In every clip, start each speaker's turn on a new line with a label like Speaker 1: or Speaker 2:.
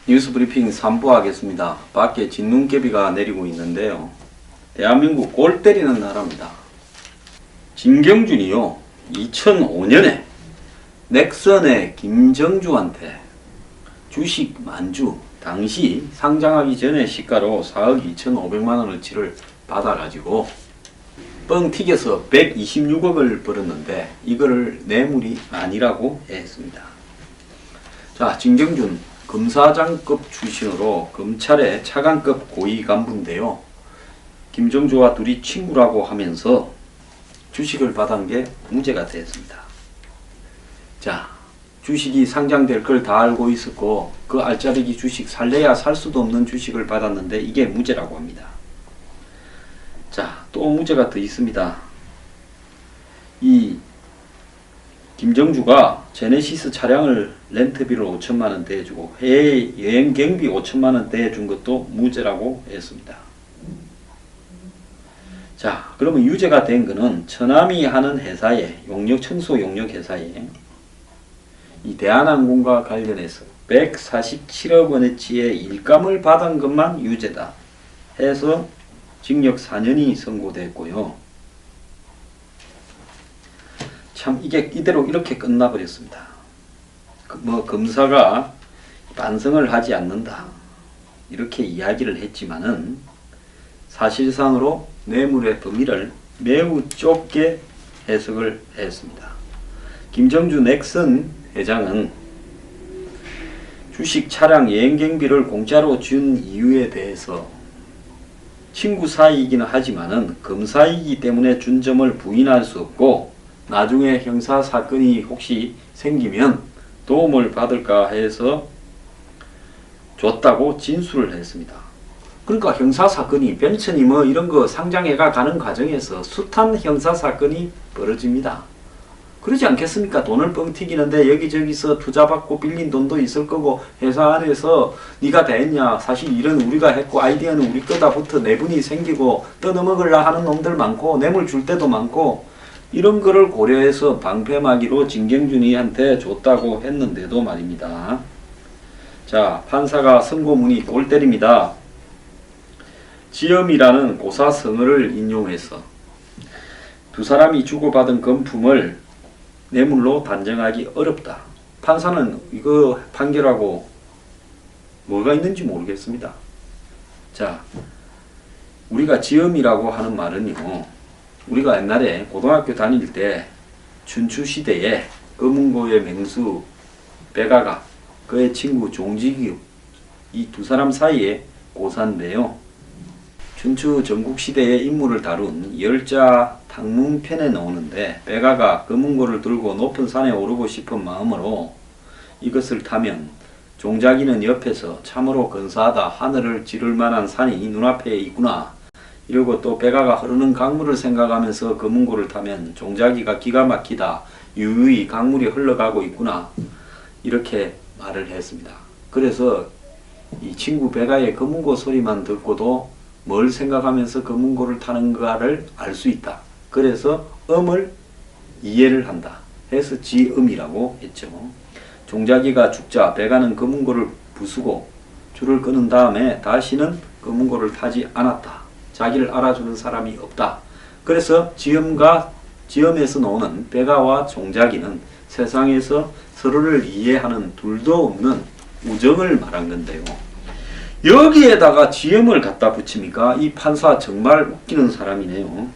Speaker 1: 뉴스브리핑 3부 하겠습니다. 밖에 진눈깨비가 내리고 있는데요. 대한민국 골 때리는 나라입니다. 진경준이요, 2005년에 넥슨의 김정주한테 주식 만주, 당시 상장하기 전에 시가로 4억 2,500만원을 치를 받아가지고 뻥 튀겨서 126억을 벌었는데 이거를 뇌물이 아니라고 했습니다. 자, 진경준 검사장급 출신으로 검찰의 차관급 고위 간부인데요. 김정주와 둘이 친구라고 하면서 주식을 받은 게 무죄가 되었습니다. 자, 주식이 상장될 걸 다 알고 있었고 그 알짜배기 주식 살래야 살 수도 없는 주식을 받았는데 이게 무죄라고 합니다. 자, 또 무죄가 더 있습니다. 이 김정주가 제네시스 차량을 렌트비로 5천만원 대해주고 해외 여행 경비 5천만원 대해준 것도 무죄라고 했습니다. 자, 그러면 유죄가 된 거는 처남이 하는 회사에 청소 용역 회사에 이 대한항공과 관련해서 147억 원어치의 일감을 받은 것만 유죄다 해서 징역 4년이 선고됐고요. 참 이게 이대로 이렇게 끝나버렸습니다. 검사가 반성을 하지 않는다 이렇게 이야기를 했지만은 사실상으로 뇌물의 범위를 매우 좁게 해석을 했습니다. 김정주 넥슨 회장은 주식 차량 여행경비를 공짜로 준 이유에 대해서 친구 사이이기는 하지만은 검사이기 때문에 준 점을 부인할 수 없고 나중에 형사사건이 혹시 생기면 도움을 받을까 해서 줬다고 진술을 했습니다. 그러니까 형사사건이 벤처니 뭐 이런 거 상장해가 가는 과정에서 숱한 형사사건이 벌어집니다. 그러지 않겠습니까? 돈을 뻥 튀기는데 여기저기서 투자받고 빌린 돈도 있을 거고 회사 안에서 네가 다 했냐, 사실 일은 우리가 했고 아이디어는 우리 거다부터 내분이 생기고 떠넘어글라 하는 놈들 많고 뇌물 줄 때도 많고 이런 거를 고려해서 방패막이로 진경준이한테 줬다고 했는데도 말입니다. 자, 판사가 선고문이 골 때립니다. 지엄이라는 고사성어를 인용해서 두 사람이 주고받은 금품을 뇌물로 단정하기 어렵다. 판사는 이거 판결하고 뭐가 있는지 모르겠습니다. 자, 우리가 지엄이라고 하는 말은요, 우리가 옛날에 고등학교 다닐 때 춘추시대에 검은고의 맹수 백아가 그의 친구 종직유 이 두 사람 사이에 고사인데요. 춘추 전국시대의 인물을 다룬 열자 탕문편에 나오는데 백아가 검은고를 들고 높은 산에 오르고 싶은 마음으로 이것을 타면 종자기는 옆에서 참으로 근사하다, 하늘을 찌를 만한 산이 눈앞에 있구나 이러고 또 백아가 흐르는 강물을 생각하면서 검은고를 타면 종자기가 기가 막히다, 유유히 강물이 흘러가고 있구나 이렇게 말을 했습니다. 그래서 이 친구 백아의 검은고 소리만 듣고도 뭘 생각하면서 검은고를 타는가를 알 수 있다. 그래서 음을 이해를 한다 해서 지음이라고 했죠. 종자기가 죽자 백아는 검은고를 부수고 줄을 끊은 다음에 다시는 검은고를 타지 않았다. 자기를 알아주는 사람이 없다. 그래서 지엄에서 나오는 백아와 종자기는 세상에서 서로를 이해하는 둘도 없는 우정을 말한 건데요. 여기에다가 지엄을 갖다 붙입니까? 이 판사 정말 웃기는 사람이네요.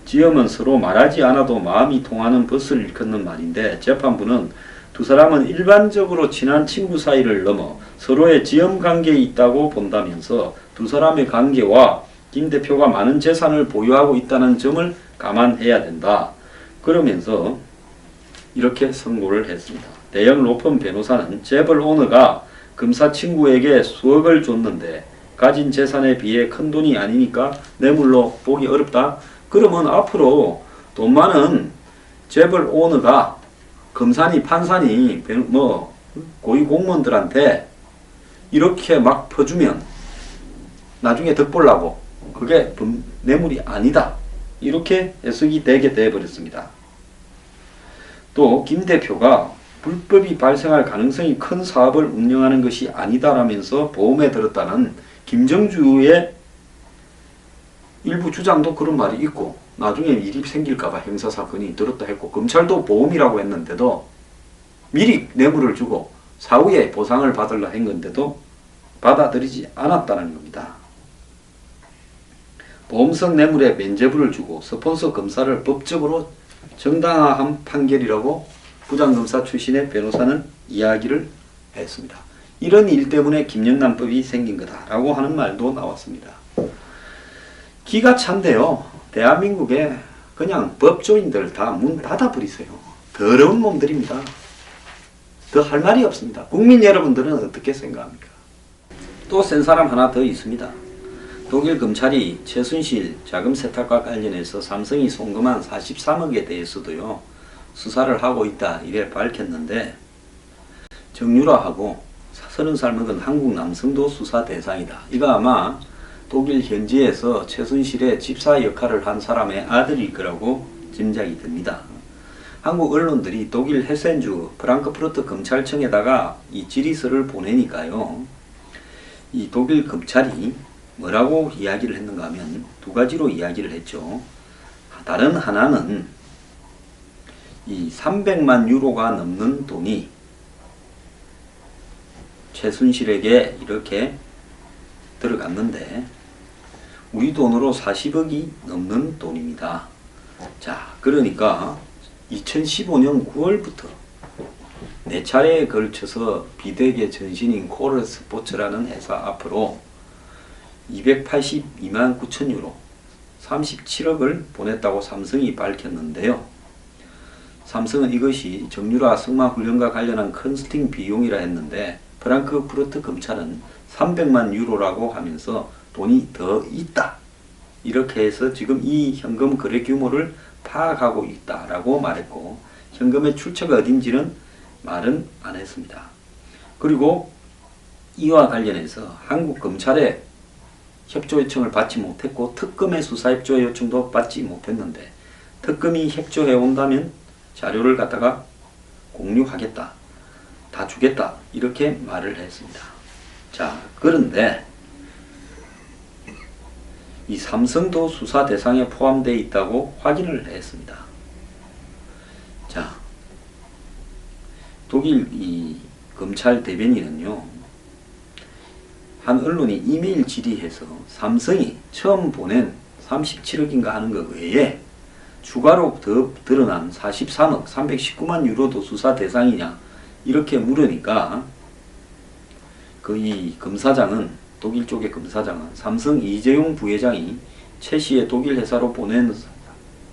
Speaker 1: 지엄은 서로 말하지 않아도 마음이 통하는 벗을 일컫는 말인데 재판부는 두 사람은 일반적으로 친한 친구 사이를 넘어 서로의 지엄 관계에 있다고 본다면서 두 사람의 관계와 김 대표가 많은 재산을 보유하고 있다는 점을 감안해야 된다. 그러면서 이렇게 선고를 했습니다. 대형 로펌 변호사는 재벌 오너가 검사 친구에게 수억을 줬는데 가진 재산에 비해 큰 돈이 아니니까 뇌물로 보기 어렵다. 그러면 앞으로 돈 많은 재벌 오너가 검사니 판사니 뭐 고위 공무원들한테 이렇게 막 퍼주면 나중에 덕보려고 그게 뇌물이 아니다. 이렇게 해석이 되게 되어버렸습니다. 또 김 대표가 불법이 발생할 가능성이 큰 사업을 운영하는 것이 아니다라면서 보험에 들었다는 김정주의 일부 주장도 그런 말이 있고, 나중에 일이 생길까봐 형사사건이 들었다 했고, 검찰도 보험이라고 했는데도 미리 뇌물을 주고 사후에 보상을 받으려 한 건데도 받아들이지 않았다는 겁니다. 보험성 뇌물에 면죄부를 주고 스폰서 검사를 법적으로 정당화한 판결이라고 부장검사 출신의 변호사는 이야기를 했습니다. 이런 일 때문에 김영란법이 생긴 거다라고 하는 말도 나왔습니다. 기가 찬데요. 대한민국에 그냥 법조인들 다 문 닫아버리세요. 더러운 놈들입니다. 더 할 말이 없습니다. 국민 여러분들은 어떻게 생각합니까? 또 센 사람 하나 더 있습니다. 독일 검찰이 최순실 자금 세탁과 관련해서 삼성이 송금한 43억에 대해서도요, 수사를 하고 있다 이래 밝혔는데, 정유라하고 30살 먹은 한국 남성도 수사 대상이다. 이거 아마 독일 현지에서 최순실의 집사 역할을 한 사람의 아들일 거라고 짐작이 됩니다. 한국 언론들이 독일 헤센주 프랑크푸르트 검찰청에다가 이 질의서를 보내니까요, 이 독일 검찰이 뭐라고 이야기를 했는가 하면 두 가지로 이야기를 했죠. 다른 하나는 이 300만 유로가 넘는 돈이 최순실에게 이렇게 들어갔는데 우리 돈으로 40억이 넘는 돈입니다. 자, 그러니까 2015년 9월부터 4차례에 걸쳐서 비대계 전신인 코르 스포츠라는 회사 앞으로 282만 9천 유로 37억을 보냈다고 삼성이 밝혔는데요. 삼성은 이것이 정유라 승마 훈련과 관련한 컨설팅 비용이라 했는데 프랑크푸르트 검찰은 300만 유로라고 하면서 돈이 더 있다, 이렇게 해서 지금 이 현금 거래 규모를 파악하고 있다라고 말했고, 현금의 출처가 어딘지는 말은 안 했습니다. 그리고 이와 관련해서 한국 검찰의 협조 요청을 받지 못했고 특검의 수사 협조 요청도 받지 못했는데, 특검이 협조해 온다면 자료를 갖다가 공유하겠다, 다 주겠다, 이렇게 말을 했습니다. 자, 그런데 이 삼성도 수사 대상에 포함되어 있다고 확인을 했습니다. 자, 독일 이 검찰 대변인은요, 한 언론이 이메일 질의해서 삼성이 처음 보낸 37억인가 하는 것 외에 추가로 더 드러난 43억 319만 유로도 수사 대상이냐 이렇게 물으니까 그 이 검사장은, 독일 쪽의 검사장은 삼성 이재용 부회장이 최 씨의 독일 회사로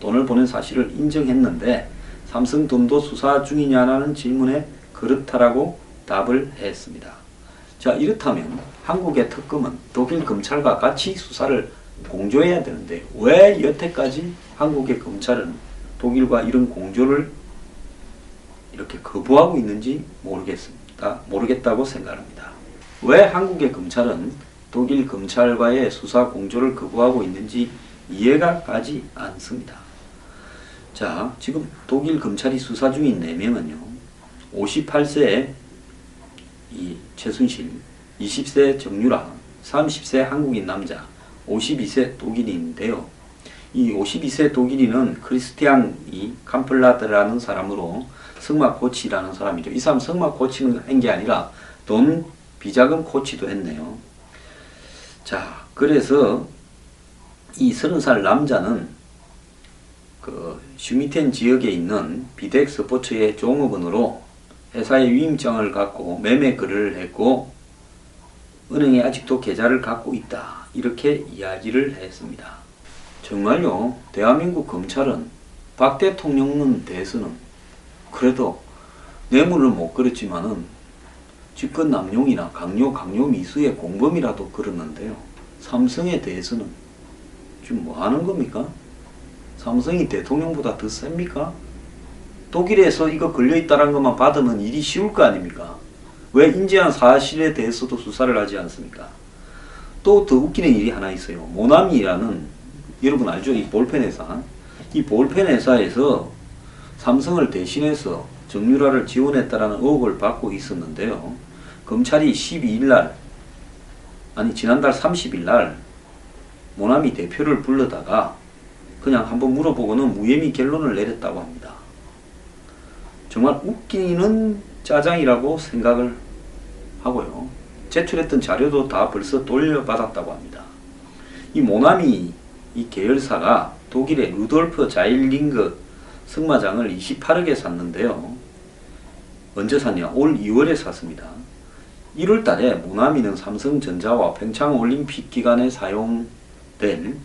Speaker 1: 돈을 보낸 사실을 인정했는데 삼성 돈도 수사 중이냐라는 질문에 그렇다라고 답을 했습니다. 자, 이렇다면 한국의 특검은 독일 검찰과 같이 수사를 공조해야 되는데 왜 여태까지 한국의 검찰은 독일과 이런 공조를 이렇게 거부하고 있는지 모르겠다고 생각합니다. 왜 한국의 검찰은 독일 검찰과의 수사 공조를 거부하고 있는지 이해가 가지 않습니다. 자, 지금 독일 검찰이 수사 중인 4명은요, 58세 이 최순실, 20세 정유라, 30세 한국인 남자, 52세 독일인인데요. 이 52세 독일인은 크리스티안 이 캄플라드라는 사람으로 승마 코치라는 사람이죠. 이 사람 승마 코치는 한 게 아니라 돈 비자금 코치도 했네요. 자, 그래서 이 30살 남자는 그 슈미텐 지역에 있는 비덱 스포츠의 종업원으로 회사의 위임장을 갖고 매매 거래를 했고 은행에 아직도 계좌를 갖고 있다, 이렇게 이야기를 했습니다. 정말요, 대한민국 검찰은 박 대통령은 대해서는 그래도 뇌물을 못 그렸지만은 직권 남용이나 강요 미수의 공범이라도 그러는데요, 삼성에 대해서는 지금 뭐 하는 겁니까? 삼성이 대통령보다 더 셉니까? 독일에서 이거 걸려있다는 것만 받으면 일이 쉬울 거 아닙니까? 왜 인지한 사실에 대해서도 수사를 하지 않습니까? 또 더 웃기는 일이 하나 있어요. 모나미라는, 여러분 알죠? 이 볼펜 회사. 이 볼펜 회사에서 삼성을 대신해서 정유라를 지원했다라는 의혹을 받고 있었는데요. 검찰이 12일날, 아니 지난달 30일날 모나미 대표를 불러다가 그냥 한번 물어보고는 무혐의 결론을 내렸다고 합니다. 정말 웃기는 짜장이라고 생각을 하고요. 제출했던 자료도 다 벌써 돌려받았다고 합니다. 이 모나미 이 계열사가 독일의 루돌프 자일링그 승마장을 28억에 샀는데요. 언제 샀냐? 올 2월에 샀습니다. 1월 달에 모나미는 삼성전자와 평창올림픽 기간에 사용될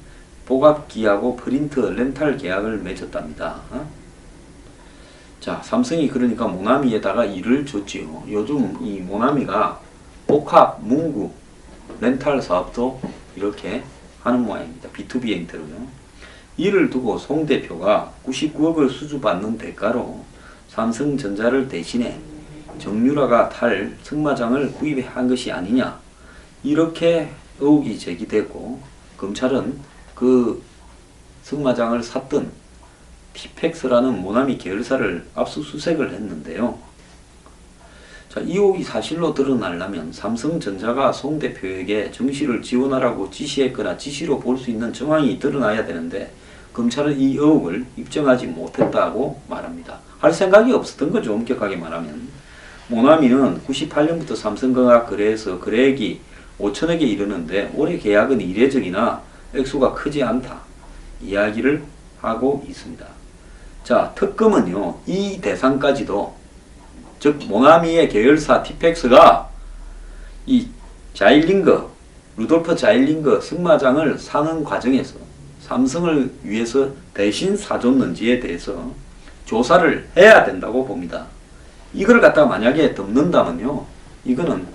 Speaker 1: 복압기하고 프린트 렌탈 계약을 맺었답니다. 자, 삼성이 그러니까 모나미에다가 일을 줬지요. 요즘 이 모나미가 복합, 문구, 렌탈 사업도 이렇게 하는 모양입니다. B2B 형태로요. 이를 두고 송 대표가 99억을 수주받는 대가로 삼성전자를 대신해 정유라가 탈 승마장을 구입한 것이 아니냐, 이렇게 의혹이 제기되고 검찰은 그 승마장을 샀던 티펙스라는 모나미 계열사를 압수수색을 했는데요. 자, 이 의혹이 사실로 드러나려면 삼성전자가 송 대표에게 정시를 지원하라고 지시했거나 지시로 볼 수 있는 정황이 드러나야 되는데 검찰은 이 의혹을 입증하지 못했다고 말합니다. 할 생각이 없었던 거죠. 엄격하게 말하면. 모나미는 98년부터 삼성과 거래해서 거래액이 5천억에 이르는데 올해 계약은 이례적이나 액수가 크지 않다, 이야기를 하고 있습니다. 자, 특검은요, 이 대상까지도, 즉 모나미의 계열사 티펙스가 이 자일링거, 루돌프 자일링거 승마장을 사는 과정에서 삼성을 위해서 대신 사줬는지에 대해서 조사를 해야 된다고 봅니다. 이걸 갖다가 만약에 덮는다면요, 이거는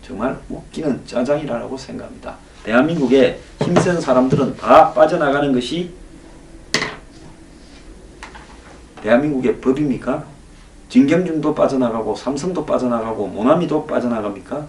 Speaker 1: 정말 웃기는 짜장이라고 생각합니다. 대한민국에 힘센 사람들은 다 빠져나가는 것이 대한민국의 법입니까? 진경준도 빠져나가고 삼성도 빠져나가고 모나미도 빠져나갑니까?